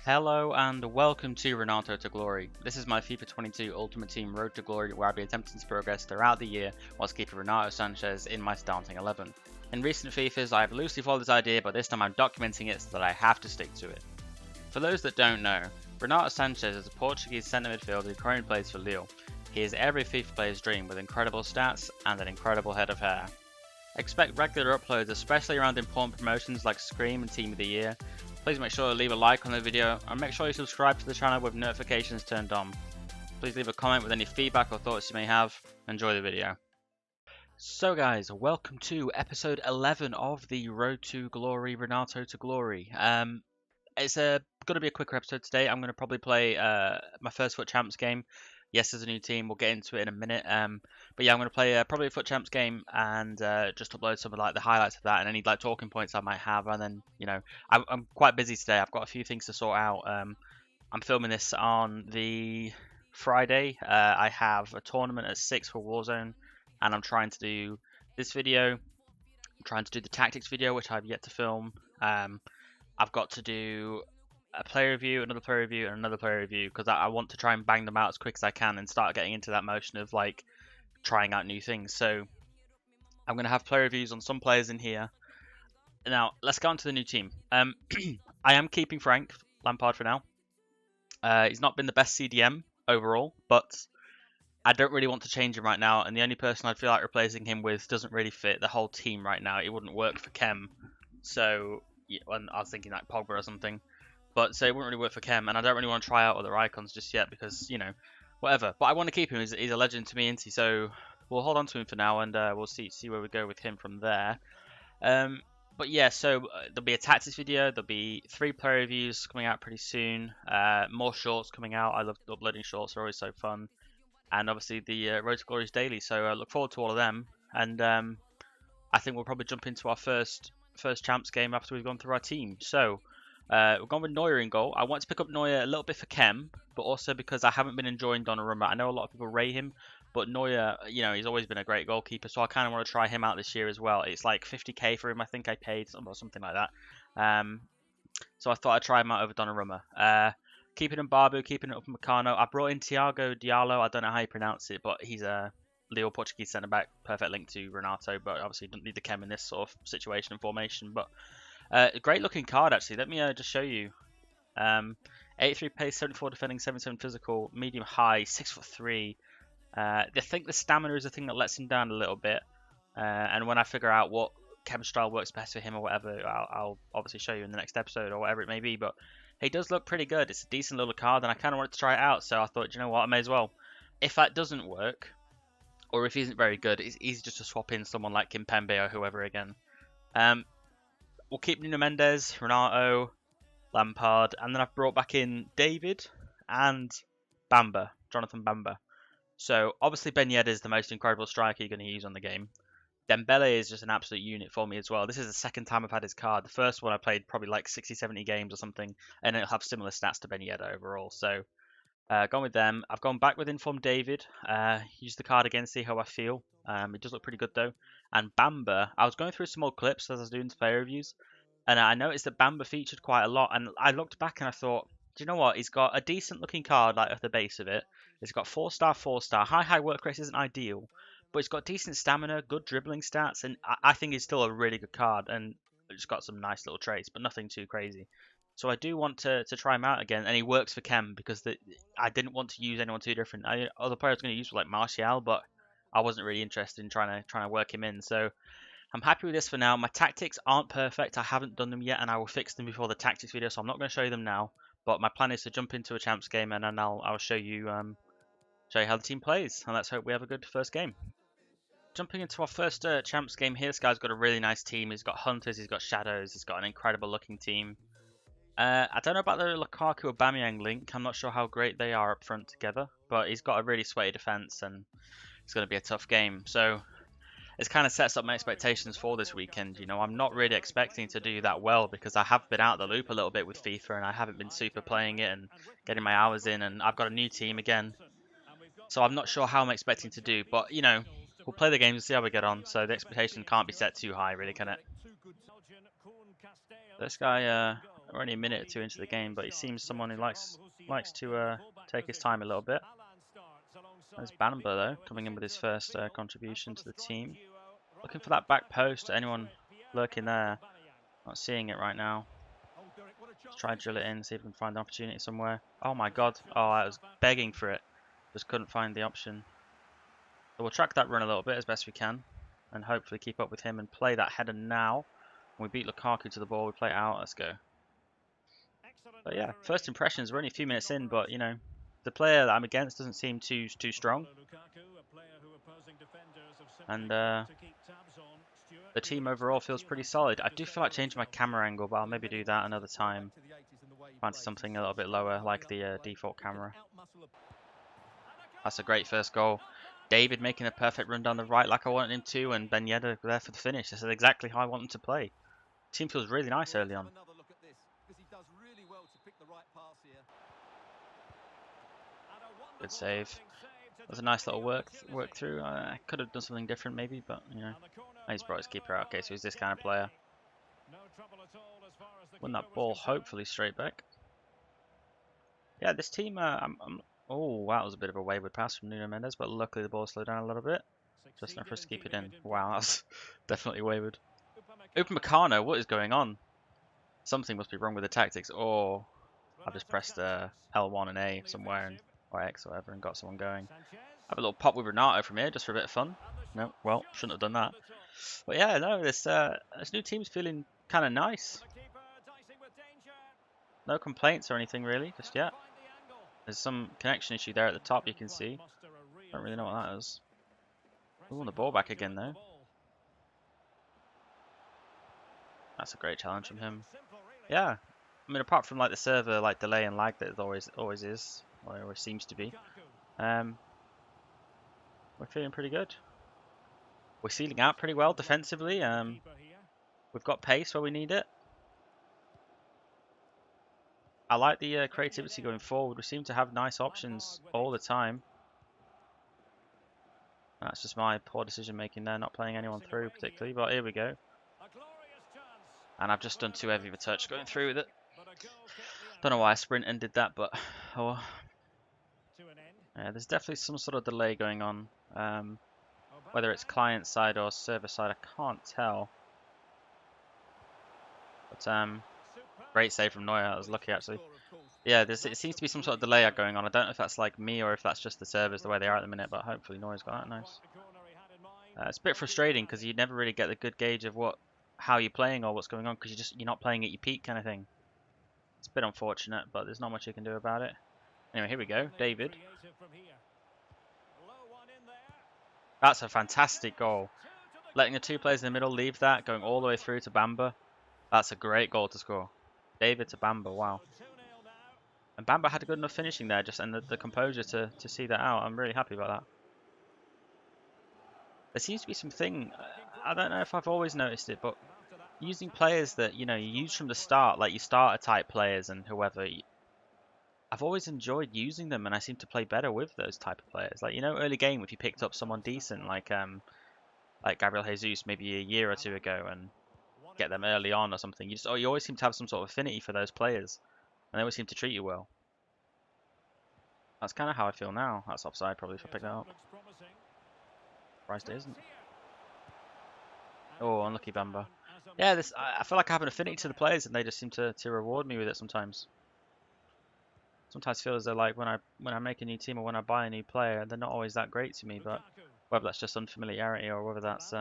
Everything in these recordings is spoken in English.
Hello and welcome to Renato to Glory. This is my FIFA 22 Ultimate Team Road to Glory where I'll be attempting to progress throughout the year whilst keeping Renato Sanchez in my starting 11. In recent FIFAs I have loosely followed this idea, but this time I'm documenting it so that I have to stick to it. For those that don't know, Renato Sanchez is a Portuguese centre midfielder who currently plays for Lille. He is every FIFA player's dream with incredible stats and an incredible head of hair. Expect regular uploads, especially around important promotions like Scream and Team of the Year. Please make sure to leave a like on the video and make sure you subscribe to the channel with notifications turned on. Please leave a comment with any feedback or thoughts you may have. Enjoy the video. So guys, welcome to episode 11 of the Road to Glory, Renato to Glory. It's going to be a quicker episode today. I'm going to probably play my first FUT Champs game. Yes, there's a new team. We'll get into it in a minute. But yeah, I'm going to play probably a FUT Champs game and just upload some of the highlights of that and any talking points I might have. And then I'm quite busy today. I've got a few things to sort out. I'm filming this on the Friday. I have a tournament at 6 for Warzone, and I'm trying to do this video. I'm trying to do the tactics video, which I've yet to film. I've got to do a player review, another player review, and another player review because I want to try and bang them out as quick as I can and start getting into that motion of trying out new things. So I'm going to have player reviews on some players in here. Now let's go on to the new team. I am keeping Frank Lampard for now. He's not been the best CDM overall, but I don't really want to change him right now, and the only person I'd feel like replacing him with doesn't really fit the whole team right now. It wouldn't work for Chem. So yeah, I was thinking like Pogba or something. But so it wouldn't really work for Chem, and I don't really want to try out other icons just yet because, whatever. But I want to keep him. He's a legend to me, isn't he? So we'll hold on to him for now, and we'll see where we go with him from there. But yeah, so there'll be a tactics video. There'll be 3 player reviews coming out pretty soon. More shorts coming out. I love uploading shorts. They're always so fun. And obviously the Road to Glory is daily, so I look forward to all of them. And I think we'll probably jump into our first champs game after we've gone through our team. So we're going with Neuer in goal. I want to pick up Neuer a little bit for Chem, but also because I haven't been enjoying Donnarumma. I know a lot of people rate him, but Neuer, he's always been a great goalkeeper, so I kind of want to try him out this year as well. It's like 50k for him, I think I paid, or something like that. So I thought I'd try him out over Donnarumma. Keeping him Barbu, keeping it up Meccano. I brought in Thiago Diallo. I don't know how you pronounce it, but he's a Lille Portuguese centre-back. Perfect link to Renato, but obviously don't need the Chem in this sort of situation and formation. But a great looking card, actually. Let me just show you. 83 pace, 74 defending, 77 physical, medium high, 6'3". I think the stamina is the thing that lets him down a little bit. And when I figure out what Chem style works best for him or whatever, I'll obviously show you in the next episode or whatever it may be. But he does look pretty good. It's a decent little card, and I kind of wanted to try it out. So I thought, you know what, I may as well. If that doesn't work, or if he isn't very good, it's easy just to swap in someone like Kimpembe or whoever again. We'll keep Nuno Mendes, Renato, Lampard, and then I've brought back in David and Bamba, Jonathan Bamba. So obviously Ben Yedder is the most incredible striker you're going to use on the game. Dembele is just an absolute unit for me as well. This is the second time I've had his card. The first one I played probably like 60, 70 games or something, and it'll have similar stats to Ben Yedder overall. So gone with them. I've gone back with Informed David. Used the card again, see how I feel. It does look pretty good though. And Bamba, I was going through some old clips as I was doing player reviews, and I noticed that Bamba featured quite a lot. And I looked back and I thought, do you know what? He's got a decent looking card at the base of it. It's got 4-star, 4-star. High work rate isn't ideal, but it's got decent stamina, good dribbling stats, and I think he's still a really good card. And it's got some nice little traits, but nothing too crazy. So I do want to try him out again, and he works for Chem because I didn't want to use anyone too different. Other players going to use like Martial, but I wasn't really interested in trying to work him in. So I'm happy with this for now. My tactics aren't perfect. I haven't done them yet, and I will fix them before the tactics video, so I'm not going to show you them now. But my plan is to jump into a champs game, and then I'll show you how the team plays, and let's hope we have a good first game. Jumping into our first champs game here, this guy's got a really nice team. He's got Hunters, he's got Shadows, he's got an incredible looking team. I don't know about the Lukaku-Aubameyang link. I'm not sure how great they are up front together, but he's got a really sweaty defense, and it's going to be a tough game. So it kind of sets up my expectations for this weekend. I'm not really expecting to do that well because I have been out of the loop a little bit with FIFA, and I haven't been super playing it and getting my hours in, and I've got a new team again. So I'm not sure how I'm expecting to do, but we'll play the games and see how we get on. So the expectation can't be set too high, really, can it? This guy, We're only a minute or two into the game, but he seems someone who likes to take his time a little bit. There's Bamba though, coming in with his first contribution to the team. Looking for that back post. Anyone lurking there? Not seeing it right now. Let's try and drill it in, see if we can find an opportunity somewhere. Oh my god. Oh, I was begging for it. Just couldn't find the option. So we'll track that run a little bit as best we can. And hopefully keep up with him and play that header now. When we beat Lukaku to the ball, we play it out. Let's go. But yeah, first impressions, we're only a few minutes in, but you know, the player that I'm against doesn't seem too strong. And the team overall feels pretty solid. I do feel like changing my camera angle, but I'll maybe do that another time. Find something a little bit lower, like the default camera. That's a great first goal. David making a perfect run down the right like I wanted him to, and Ben Yedder there for the finish. This is exactly how I want him to play. The team feels really nice early on. Good save. That was a nice little work through. I could have done something different maybe, but you know, he's brought his keeper out. Okay, so he's this kind of player. Won that ball hopefully straight back. Yeah, this team. Oh, that was a bit of a wayward pass from Nuno Mendes, but luckily the ball slowed down a little bit. Just enough for us to keep it in. Wow, that's definitely wayward. Upamecano, what is going on? Something must be wrong with the tactics. Or I've just pressed L1 and A somewhere, or X or whatever, and got someone going. Have a little pop with Renato from here, just for a bit of fun. No, well, shouldn't have done that. But yeah, no, this new team's feeling kind of nice. No complaints or anything really, just yet. There's some connection issue there at the top, you can see. Don't really know what that is. We won the ball back again though. That's a great challenge from him. Yeah, I mean, apart from like the server like delay and lag that it always is, or always seems to be, we're feeling pretty good. We're sealing out pretty well defensively. We've got pace where we need it. I like the creativity going forward. We seem to have nice options all the time. That's just my poor decision making there, not playing anyone through particularly, but here we go. And I've just done too heavy of a touch going through with it. Don't know why I sprint and did that, but oh. Yeah, there's definitely some sort of delay going on. Whether it's client side or server side, I can't tell. But great save from Neuer. I was lucky actually. Yeah, it seems to be some sort of delay going on. I don't know if that's like me or if that's just the servers the way they are at the minute, but hopefully Neuer's got that nice. It's a bit frustrating because you never really get the good gauge of how you're playing or what's going on because you're not playing at your peak kind of thing. It's a bit unfortunate, but there's not much you can do about it. Anyway, here we go, David. That's a fantastic goal. Letting the two players in the middle leave that, going all the way through to Bamba. That's a great goal to score. David to Bamba, wow. And Bamba had a good enough finishing there, and the composure to see that out. I'm really happy about that. There seems to be something, I don't know if I've always noticed it, but using players that, you use from the start, like your starter type players and whoever, I've always enjoyed using them and I seem to play better with those type of players. Like, early game if you picked up someone decent, like Gabriel Jesus maybe a year or two ago and get them early on or something, you always seem to have some sort of affinity for those players and they always seem to treat you well. That's kind of how I feel now. That's offside probably if I pick that up. Surprised it isn't. Oh, unlucky Bamba. Yeah, I feel like I have an affinity to the players and they just seem to reward me with it sometimes. Sometimes feel as though like when I make a new team or when I buy a new player, they're not always that great to me, but whether that's just unfamiliarity or whether that's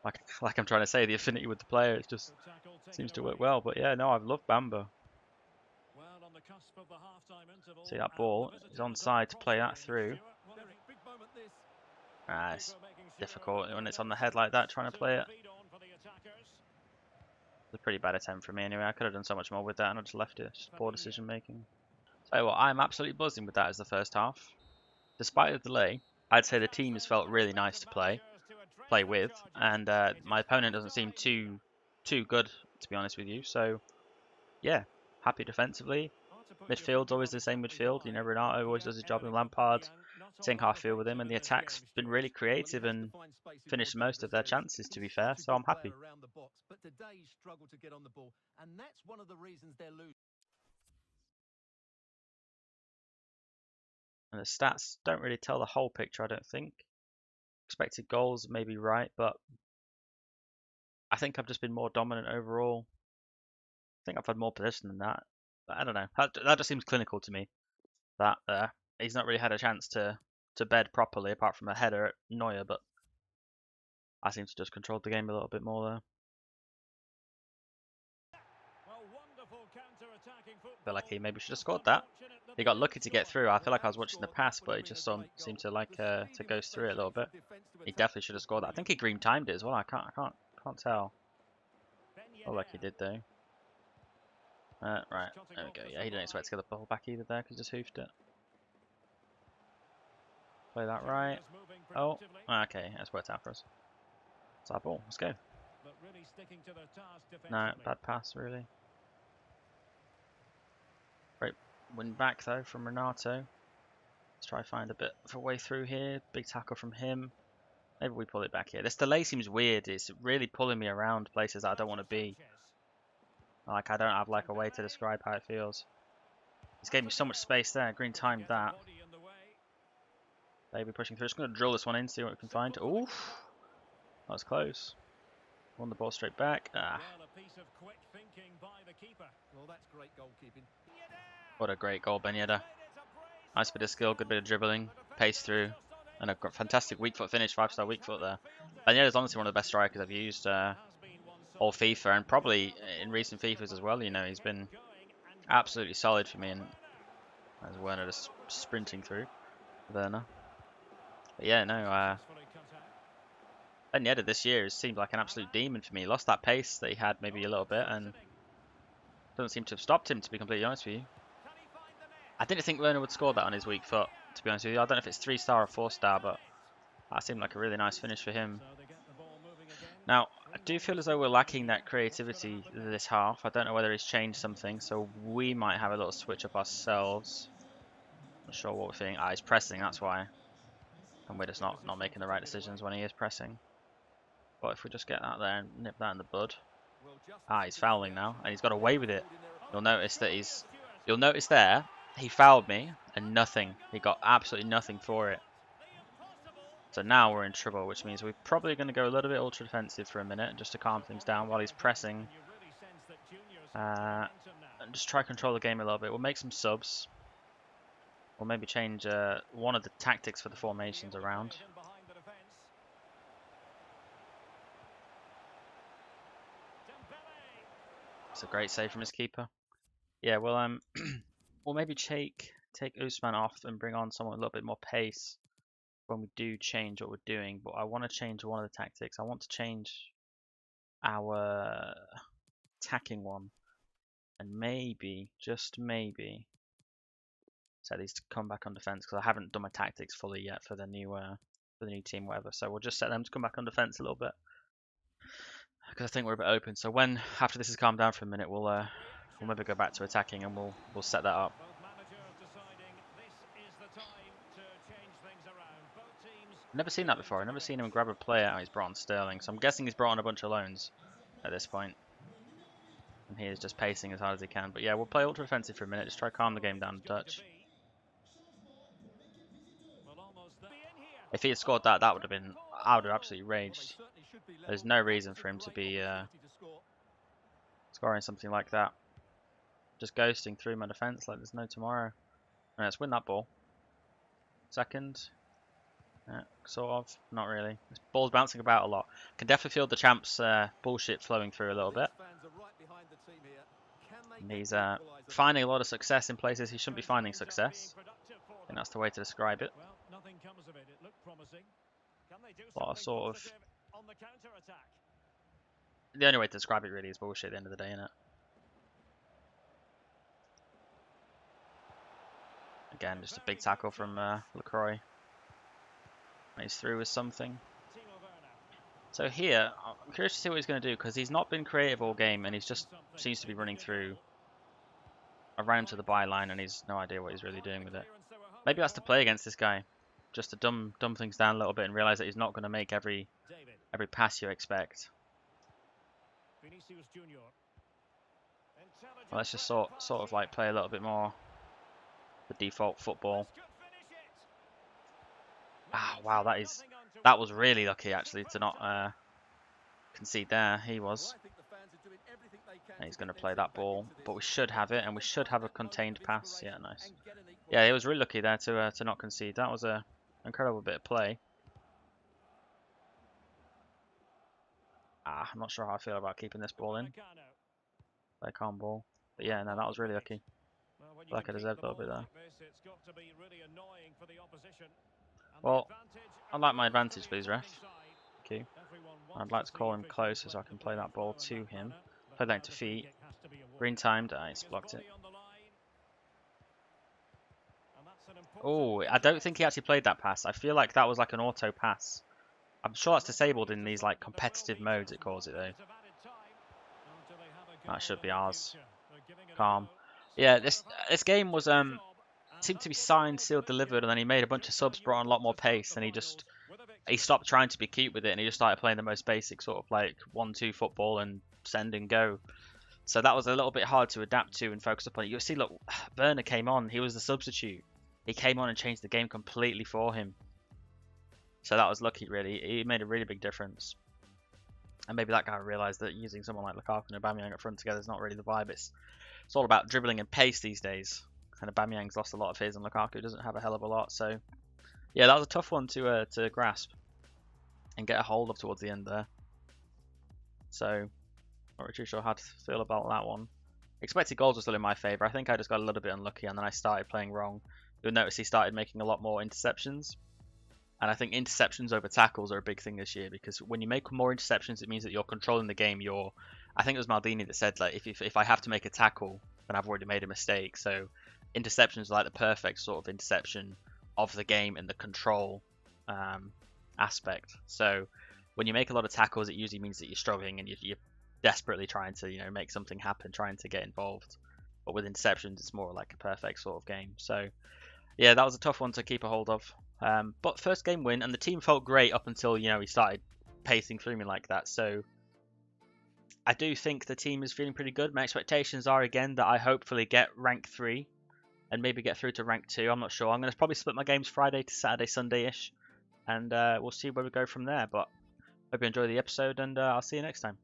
like I'm trying to say, the affinity with the player, it just seems to work well. But yeah, no, I've loved Bamba. See that ball is onside to play that through. It's difficult when it's on the head like that, trying to play it. It's a pretty bad attempt from me anyway. I could have done so much more with that and I just left it. Just poor decision making. So what, I'm absolutely buzzing with that as the first half. Despite the delay, I'd say the team has felt really nice to play with, and my opponent doesn't seem too good, to be honest with you. So yeah, happy defensively. Midfield's always the same midfield. You know, Renato always does his job in Lampard. Seeing how I feel with him, and the attack's been really creative and finished most of their chances, to be fair, so I'm happy. And the stats don't really tell the whole picture, I don't think. Expected goals may be right, but I think I've just been more dominant overall. I think I've had more possession than that. But I don't know. That just seems clinical to me. That he's not really had a chance to bed properly, apart from a header at Neuer, but I seem to just control the game a little bit more there. I feel like he maybe should have scored that. He got lucky to get through. I feel like I was watching the pass, but he just seemed to like to ghost through it a little bit. He definitely should have scored that. I think he green timed it as well. I can't tell. Oh, like he did though. Right, there we go. Yeah, he didn't expect to get the ball back either there because he just hoofed it. Play that right. Oh, okay, that's worked out for us. It's our ball. Let's go. No, bad pass really. Great win back though from Renato. Let's try to find a bit of a way through here. Big tackle from him. Maybe we pull it back here. This delay seems weird. It's really pulling me around places that I don't want to be. Like I don't have like a way to describe how it feels. He's gave me so much space there. Green timed that. Maybe pushing through. Just going to drill this one in, see what we can find. Oof. That was close. Won the ball straight back. Ah. What a great goal, Ben Yedder. Nice bit of skill, good bit of dribbling, pace through, and a fantastic weak foot finish, 5-star weak foot there. Ben Yedder's honestly one of the best strikers I've used all FIFA, and probably in recent FIFAs as well. You know, he's been absolutely solid for me, and as Werner just sprinting through. Werner. But yeah, no, Ben Yedder this year has seemed like an absolute demon for me. He lost that pace that he had maybe a little bit, and doesn't seem to have stopped him, to be completely honest with you. I didn't think Werner would score that on his weak foot, to be honest with you. I don't know if it's 3-star or 4-star, but that seemed like a really nice finish for him. Now, I do feel as though we're lacking that creativity this half. I don't know whether he's changed something, so we might have a little switch up ourselves. Not sure what we're feeling. Ah, he's pressing, that's why. And we're just not making the right decisions when he is pressing. But if we just get that there and nip that in the bud. Ah, he's fouling now, and he's got away with it. You'll notice that you'll notice there, he fouled me, and nothing. He got absolutely nothing for it. So now we're in trouble, which means we're probably going to go a little bit ultra defensive for a minute, just to calm things down while he's pressing. And just try to control the game a little bit. We'll make some subs. We'll maybe change one of the tactics for the formations around. It's a great save from his keeper. Yeah, well, we'll maybe take Usman off and bring on someone with a little bit more pace when we do change what we're doing. But I want to change one of the tactics. I want to change our attacking one, and maybe, just maybe, set these to come back on defense, because I haven't done my tactics fully yet for the new team, whatever. So we'll just set them to come back on defense a little bit, because I think we're a bit open. So when after this has calmed down for a minute, we'll maybe go back to attacking, and we'll set that up. Never seen that before. I've never seen him grab a player out he's brought on Sterling, so I'm guessing he's brought on a bunch of loans at this point. And he is just pacing as hard as he can. But yeah, we'll play ultra defensive for a minute, just try to calm the game down a touch. If he had scored that, I would have absolutely raged. There's no reason for him to be scoring something like that. Just ghosting through my defense like there's no tomorrow. Right, let's win that ball. Second. Yeah, sort of. Not really. This ball's bouncing about a lot. Can definitely feel the champs bullshit flowing through a little bit. And he's finding a lot of success in places he shouldn't be finding success. I think that's the way to describe it. Well, sort of. The only way to describe it really is bullshit at the end of the day, innit? Again, just a big tackle from LaCroix. He's through with something. So here, I'm curious to see what he's going to do, because he's not been creative all game, and he's just seems to be running through I ran him to the byline and he's no idea what he's really doing with it. Maybe that's to play against this guy. Just to dumb things down a little bit and realise that he's not going to make every pass you expect. Well, let's just sort of like play a little bit more the default football. Ah, wow, that was really lucky actually to not concede there. He was. And he's going to play that ball, but we should have it, and we should have a contained pass. Yeah, nice. Yeah, he was really lucky there to not concede. That was a incredible bit of play. Ah, I'm not sure how I feel about keeping this ball in. Play calm ball. But yeah, no, that was really lucky. I feel like I deserved a little bit there. Well, I'd like my advantage, please, ref. Thank you. I'd like to call him closer so I can play that ball to him. Play that into feet. Green timed. Nice, blocked it. Oh, I don't think he actually played that pass. I feel like that was like an auto pass. I'm sure that's disabled in these like competitive modes, it calls it though. That should be ours. Calm. Yeah, this game was seemed to be signed, sealed, delivered, and then he made a bunch of subs, brought on a lot more pace, and he stopped trying to be cute with it, and he just started playing the most basic sort of like 1-2 football and send and go. So that was a little bit hard to adapt to and focus upon. You see, look, Werner came on. He was the substitute. He came on and changed the game completely for him. So that was lucky, really. He made a really big difference. And maybe that guy realised that using someone like Lukaku and Aubameyang up front together is not really the vibe. It's all about dribbling and pace these days. And Aubameyang's lost a lot of his, and Lukaku doesn't have a hell of a lot. So, yeah, that was a tough one to grasp and get a hold of towards the end there. So, not really too sure how to feel about that one. Expected goals were still in my favour. I think I just got a little bit unlucky, and then I started playing wrong. You'll notice he started making a lot more interceptions. And I think interceptions over tackles are a big thing this year, because when you make more interceptions, it means that you're controlling the game. I think it was Maldini that said, like, if I have to make a tackle, then I've already made a mistake. So interceptions are like the perfect sort of interception of the game and the control aspect. So when you make a lot of tackles, it usually means that you're struggling and you're desperately trying to make something happen, trying to get involved. But with interceptions, it's more like a perfect sort of game. So yeah, that was a tough one to keep a hold of. But first game win, and the team felt great up until he started pacing through me like that. So I do think the team is feeling pretty good. My expectations are again that I hopefully get rank 3 and maybe get through to rank 2. I'm not sure. I'm going to probably split my games Friday to Saturday, Sunday-ish, and we'll see where we go from there. But hope you enjoy the episode, and I'll see you next time.